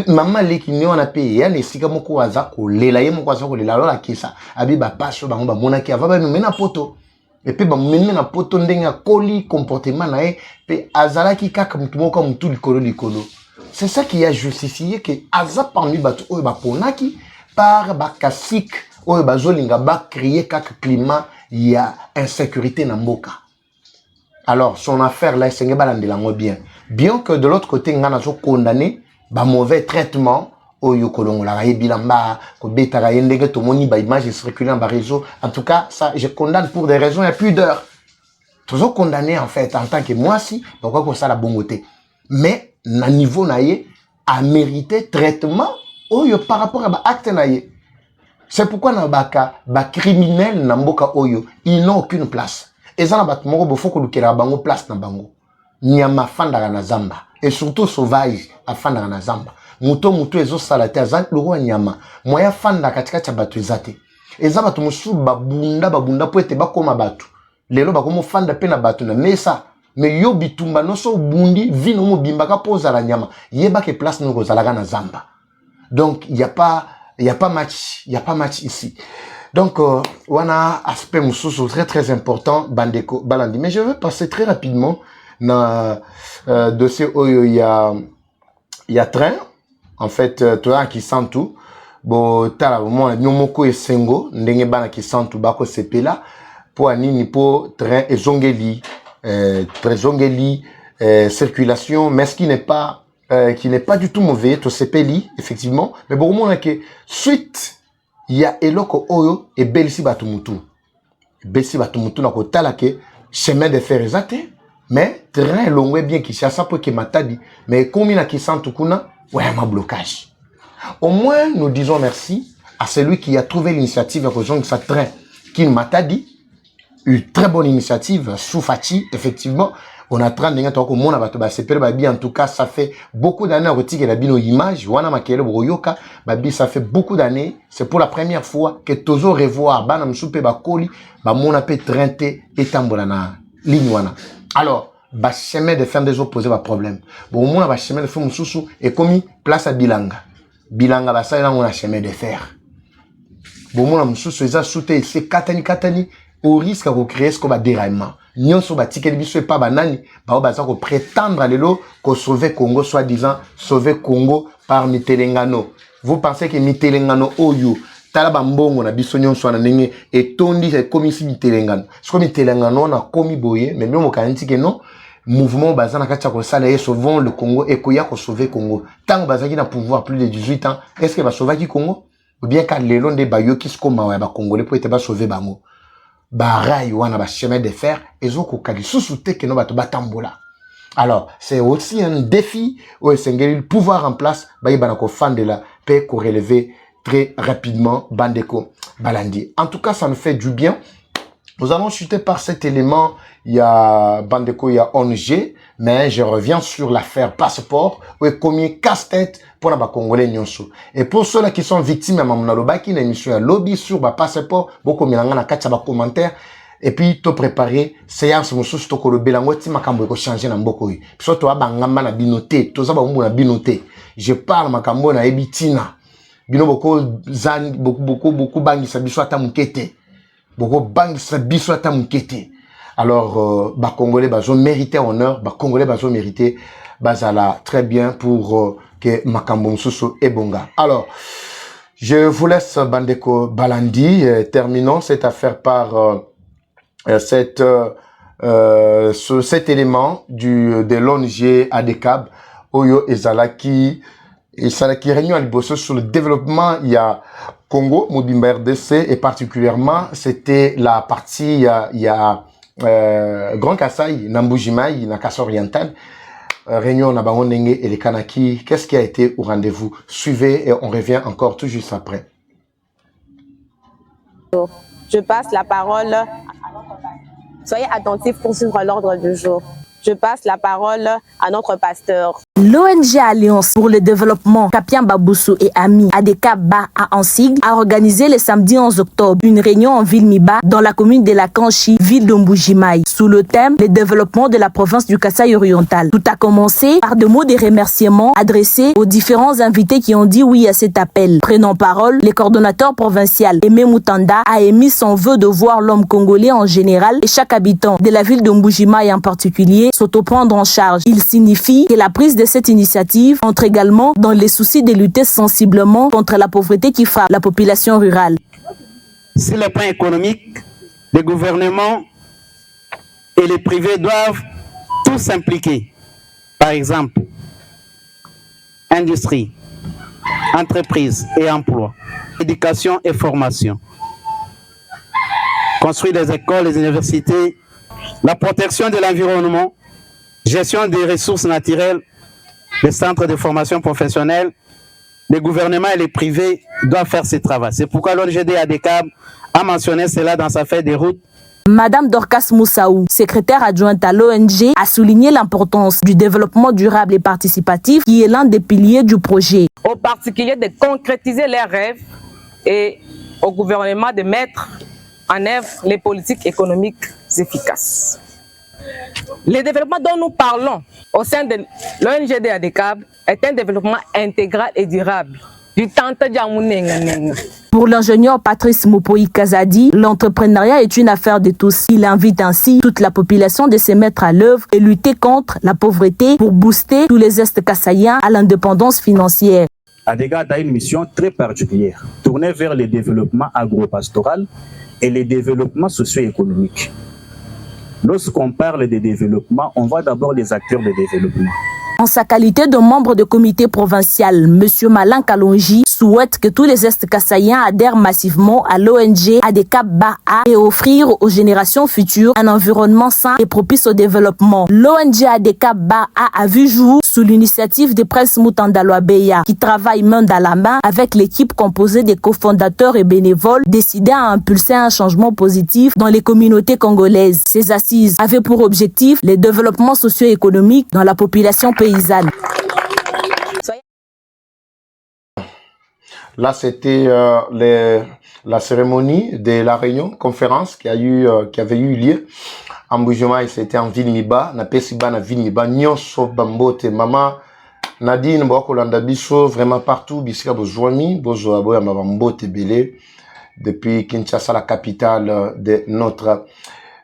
Maman leki ni wana pe ya ne sika moko waza ko lela ye moko waza ko lela lola kisa abi ba paso bango ba monaki ava ba mena poto et puis ba mena poto ndenga koli comportement na ye pe azalaki kaka mutu moko mutu likolo. C'est ça qui a justifié que aza parmi batu oyo ba ponaki par ba kasik oyo ba zolinga ba créer kaka climat ya insécurité na mboka. Alors son affaire là c'est ngebalandela ngo bien que de l'autre côté ngana zo condamné ba mauvais traitement oyo kolongola bilamba ko betaka yendenge to moni ba image circulant ba réseau. En tout cas ça je condamne pour des raisons et pudeur. Toujours condamné en fait en tant que moi si pourquoi qu'on ça la bongoté. Mais na niveau naie a mérité traitement oyo par rapport à ba acte naie. C'est pourquoi na baka ba criminel na mboka oyo ils n'ont aucune place. Et ça na bat moko bofo ko lukela bango place na bango. Nyama fandaka na zamba. Et surtout sauvage afanda na zamba muto ezo salate azan loko nyama moya fanda katika cha batu ezate eza batu musu babunda po ete bakoma batu lelo bakomo fanda pe na batu na mesa me yo bitumba noso bundi vino mo bimbaka poza la nyama yeba ke place noko zalaka na zamba. Donc il y a pas match ici. Donc wana aspect mususu très important bandeko balandi. Mais je veux passer très rapidement na dossier oyo il y a train en fait toi qui sent tout bon tala moi nyomoko esengo ndenge bana qui sent tout bako sepela pour anini pour train ezongeli circulation mais ce qui n'est pas du tout mauvais to sepeli effectivement mais bon on a que suite il y a eloko oyo et belisi batumutu na ko tala ke chemin de fer exacté. Mais très long bien qui cherche pour que matadi mais comme il a qui sent tout kuna ouais ma blocage. Au moins nous disons merci à celui qui a trouvé l'initiative à rejoindre sa train qui m'a dit une très bonne initiative Soufati effectivement on a 30 ans au monde ba sepel babi en tout cas ça fait beaucoup d'années à retirer la bino image wana makele boyoka babi ça fait beaucoup d'années c'est pour la première fois que tozo revoir bana msupe bakoli ba mona pe trainté etambola na ligne wana. Alors, ba chemin de fer des opposés va problème. Bon, au moins, ba chemin de fer moussou est commis place à Bilanga. Bilanga, ba ça, là, on a chemin de fer. Bon, moi, moussou, ça, souté, c'est katani, au risque de créer ce qu'on va déraillement. Nyon, so, ba, ticket, biso, pas banani, ba, ça, qu'on prétendre à l'élo, qu'on sauve Congo, soi-disant, sauver Congo par Mitelengano. Vous pensez que Mitelengano, oyo, tala bambongo na biso nyonso na ndenge etondi c'est comme ici Mitelengano. C'est comme Mitelengano na komi boye mais même okanti ke non mouvement bazana katia ko sala et sauvons le Congo et koya ko sauver Congo. Tant bazaki na pouvoir plus de 18 ans, est-ce que va sauver ki Congo ou bien ka lelo nde bayoki skoma wa ba congolais pour être ba sauver bango. Ba ray wana ba chemin de fer ezoko kali susute ke no bato batambola. Alors, c'est aussi un défi où le pouvoir en place ba yibana ko fandela pe ko relever très rapidement Bandeko Balandi. En tout cas, ça nous fait du bien. Nous allons chuter par cet élément. Il y a Bandeko, il y a ONG, mais je reviens sur l'affaire passeport où est commis casse-tête pour la Congolais nyonso. Et pour ceux-là qui sont victimes à Mamnaloba, qui n'a émission à lobby sur le passeport, beaucoup milanga na katsa ba commentaire. Et puis, to préparer, séance mosusu to ko le belango ti makambo ko changer na mboko yi. Puis to abangamba na binoté, to za ba mbu na binoté. Je parle makambo na ebitina. bino beaucoup bangisa biso ata mukete. Beaucoup bangisa biso ata mukete. Alors, Congolais, bazo mérité honneur, Congolais, bazo mérité, bazala très bien pour que Makambo Msusu et Bonga. Alors, je vous laisse Bandeko Balandi. Terminons cette affaire par cet élément de l'ONG ADECAB, Oyo Ezalaki réunion à Liboso sur le développement. Il y a Congo, Mobimba RDC, et particulièrement, c'était la partie, il y a Grand Kassai, Namboujimaï, na Kassai oriental. Réunion na Bangonenge et les Kanaki. Qu'est-ce qui a été au rendez-vous? Suivez et on revient encore tout juste après. Je passe la parole. Soyez attentifs pour suivre l'ordre du jour. Je passe la parole à notre pasteur. L'ONG Alliance pour le développement Kapien Baboussou et Ami ADECAB Ba en sigle a organisé le samedi 11 octobre une réunion en ville Miba dans la commune de la Kanchi, ville de Mbujimaï, sous le thème le développement de la province du Kasaï oriental. Tout a commencé par des mots de remerciement adressés aux différents invités qui ont dit oui à cet appel. Prenant parole, le coordonnateur provincial Aimé Moutanda a émis son vœu de voir l'homme congolais en général et chaque habitant de la ville de Mbujimaï en particulier s'auto-prendre en charge. Il signifie que la prise de cette initiative entre également dans les soucis de lutter sensiblement contre la pauvreté qui frappe la population rurale. Sur le plan économique, les gouvernements et les privés doivent tous s'impliquer. Par exemple, industrie, entreprise et emploi, éducation et formation, construire des écoles, des universités, la protection de l'environnement, gestion des ressources naturelles, les centres de formation professionnelle, les gouvernements et les privés doivent faire ce travail. C'est pourquoi l'ONG ADECAB a mentionné cela dans sa feuille de route. Madame Dorcas Moussaou, secrétaire adjointe à l'ONG, a souligné l'importance du développement durable et participatif qui est l'un des piliers du projet. Aux particuliers de concrétiser leurs rêves et au gouvernement de mettre en œuvre les politiques économiques efficaces. Le développement dont nous parlons au sein de l'ONG ADECAB est un développement intégral et durable. Pour l'ingénieur Patrice Mopoi Kazadi, l'entrepreneuriat est une affaire de tous. Il invite ainsi toute la population de se mettre à l'œuvre et lutter contre la pauvreté pour booster tous les Est kassaïens à l'indépendance financière. ADECAB a une mission très particulière, tournée vers le développement agropastoral et le développement socio-économique. Lorsqu'on parle de développement, on voit d'abord les acteurs de développement. En sa qualité de membre du comité provincial, M. Malin Kalonji souhaite que tous les Est-Kassaïens adhèrent massivement à l'ONG ADECAB Ba et offrir aux générations futures un environnement sain et propice au développement. L'ONG ADECAB Ba a vu jour sous l'initiative de Prince Moutanda Loabeya, qui travaille main dans la main avec l'équipe composée des cofondateurs et bénévoles, décidée à impulser un changement positif dans les communautés congolaises. Ces assises avaient pour objectif le développement socio-économique dans la population paysanne. Là, c'était la cérémonie de la réunion, conférence qui avait eu lieu en Mbujimaï. C'était en ville Miba, na Pesiba na ville Miba, Nyonso Bambote, Maman Nadine Boakolanda Biso, vraiment partout, Bisika Bozouami, Bozo Aboya Mabambote Belé, depuis Kinshasa, la capitale de notre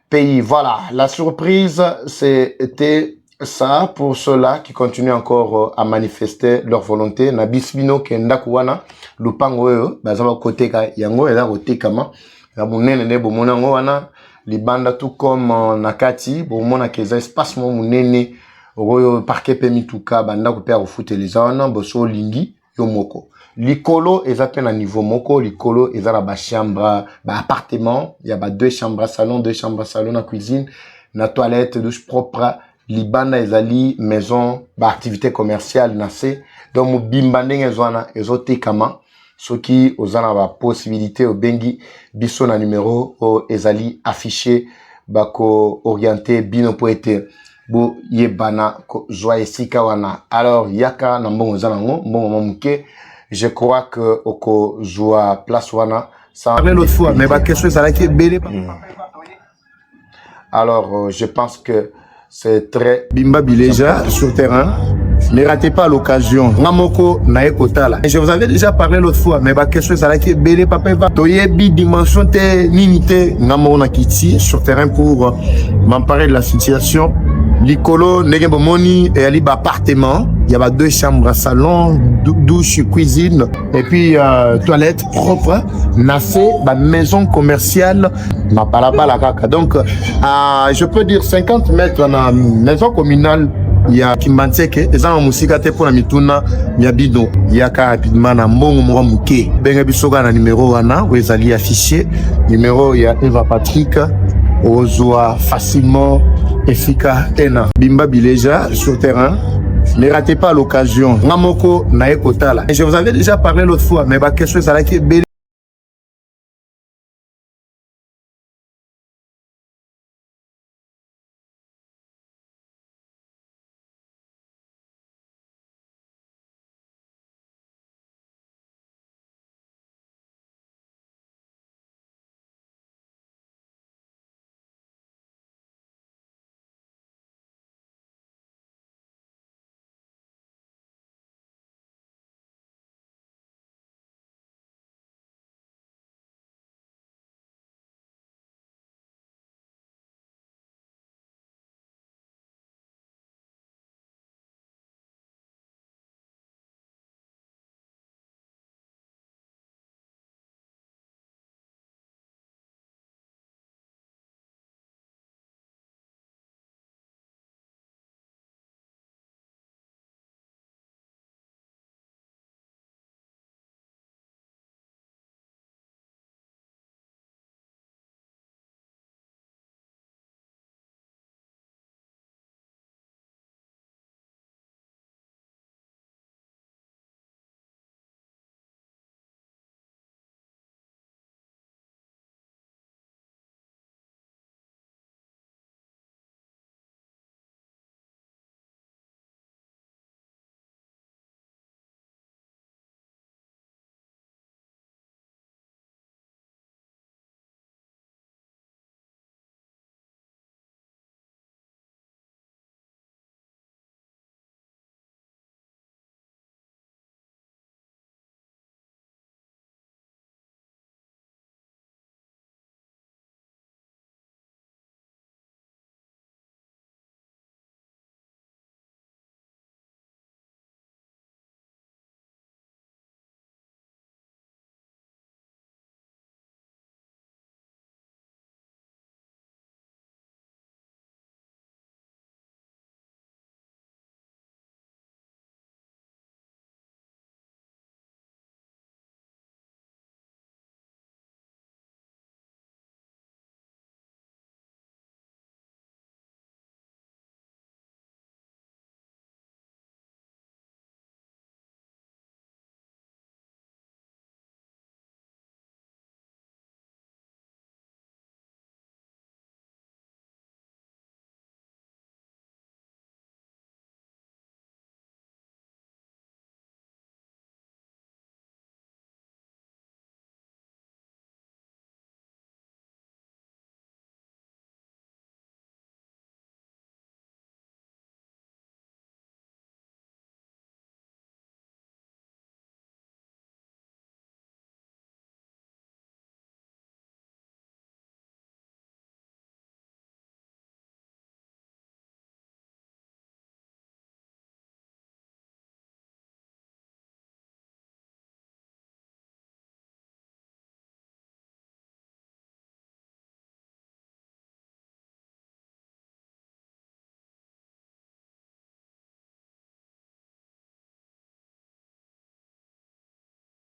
pays. Voilà, la surprise, c'était ça pour ceux-là qui continuent encore à manifester leur volonté. Na bisbino kenda kuwana lupango yo bazaba koteka yango eza kotekama na munene ne bomona ngo wana libanda tout comme nakati bomona keza espace mo munene oyo parquet pe mituka banda ko père ofuteleza wana boso lingi yo moko likolo eza pe na niveau moko likolo eza la ba chambre ba appartement il y a ba deux chambres salon na cuisine na toilette douche propre libanda ezali maison ba activité commerciale na se donc mobimba ndenge zwana ezotekama soki ozana ba possibilité obengi biso na numéro o ezali affiché bako orienté bino po ete bo yebana ko zwa esika wana. Alors yaka na mbongo zana ngo mbongo mamuke, je crois que oko zwa place wana ça l'autre fois mais ba question ça là qui est belé. Alors je pense que c'est très Bimba Bileja sur terrain. ne ratez pas l'occasion. Ngamoko na ekotala. Je vous avais déjà parlé l'autre fois, mais ma question c'est là qui belé papa va. Toyebi dimension te ninité ngamoko na kiti sur terrain pour m'emparer de la situation. Licolo Negembo Moni et Ali appartement. Il y a 2 chambres, salon, douche, cuisine et puis toilette propre. Nassé, maison commerciale, ma palabala kaka. Donc, je peux dire 50 mètres dans la maison communale. Il y a Kimbanteke, les gens ont musique pour la mituna, il y a Bido, il y a rapidement un bon moment mouké. Ben Bisoga na numéro wana, où ils allaient afficher. Numéro, il y a Eva Patrick, Ozoa facilement efficace. Ena, Bimba Bileja sur terrain. Ne ratez pas l'occasion. Ngamoko na ekotala. Je vous avais déjà parlé l'autre fois, mais ma question c'est là qui est